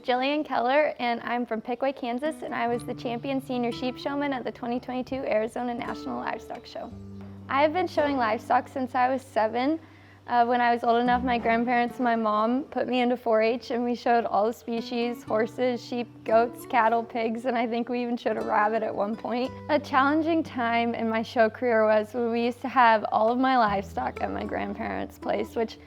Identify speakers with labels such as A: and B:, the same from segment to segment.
A: Jillian Keller, and I'm from Pickaway, Kansas, and I was the champion senior sheep showman at the 2022 Arizona National Livestock Show. I have been showing livestock since I was 7. When I was old enough, my grandparents and my mom put me into 4-H, and we showed all the species: horses, sheep, goats, cattle, pigs, and I think we even showed a rabbit at one point. A challenging time in my show career was when we used to have all of my livestock at my grandparents' place, which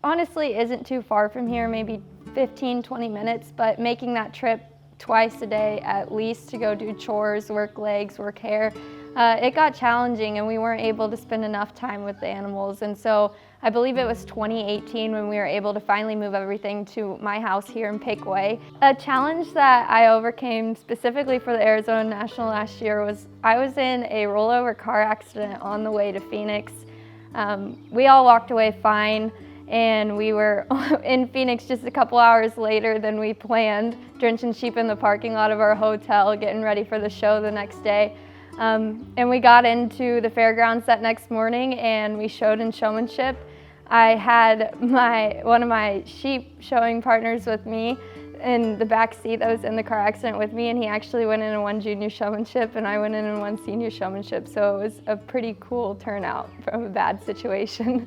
A: honestly isn't too far from here, maybe 15-20 minutes, but making that trip twice a day at least to go do chores, work legs, work hair, it got challenging and we weren't able to spend enough time with the animals. And so I believe it was 2018 when we were able to finally move everything to my house here in Pickaway. A challenge that I overcame specifically for the Arizona National last year was I was in a rollover car accident on the way to Phoenix. We all walked away fine, and we were in Phoenix just a couple hours later than we planned, drenching sheep in the parking lot of our hotel, getting ready for the show the next day. And we got into the fairgrounds that next morning and we showed in showmanship. I had one of my sheep showing partners with me in the back seat that was in the car accident with me, and he actually went in and won junior showmanship and I went in and won senior showmanship, so it was a pretty cool turnout from a bad situation.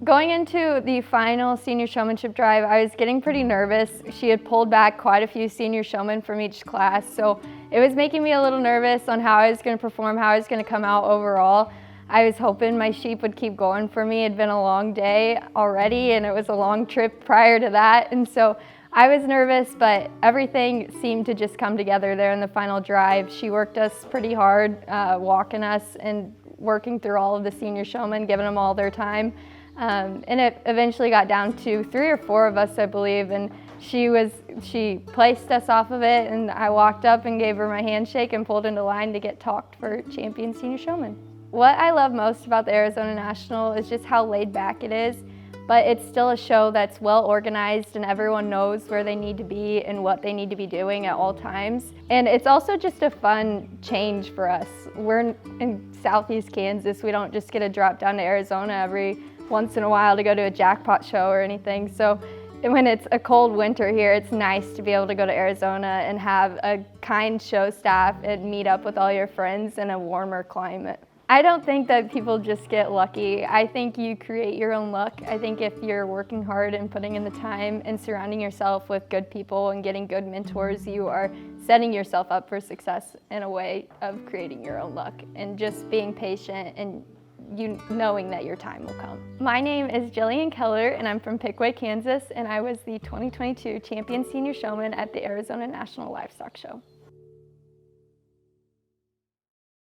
A: Going into the final senior showmanship drive, I was getting pretty nervous. She had pulled back quite a few senior showmen from each class, so it was making me a little nervous on how I was going to perform, how I was going to come out overall. I was hoping my sheep would keep going for me. It had been a long day already, and it was a long trip prior to that, and so I was nervous, but everything seemed to just come together there in the final drive. She worked us pretty hard, walking us and working through all of the senior showmen, giving them all their time. And it eventually got down to 3 or 4 of us, I believe, and she placed us off of it, and I walked up and gave her my handshake and pulled into line to get talked for champion senior showman. What I love most about the Arizona National is just how laid back it is, but it's still a show that's well organized and everyone knows where they need to be and what they need to be doing at all times. And it's also just a fun change for us. We're in Southeast Kansas. We don't just get to drop down to Arizona every once in a while to go to a jackpot show or anything. So when it's a cold winter here, it's nice to be able to go to Arizona and have a kind show staff and meet up with all your friends in a warmer climate. I don't think that people just get lucky. I think you create your own luck. I think if you're working hard and putting in the time and surrounding yourself with good people and getting good mentors, you are setting yourself up for success in a way of creating your own luck and just being patient and you knowing that your time will come. My name is Jillian Keller and I'm from Pickaway, Kansas, and I was the 2022 champion senior showman at the Arizona National Livestock Show.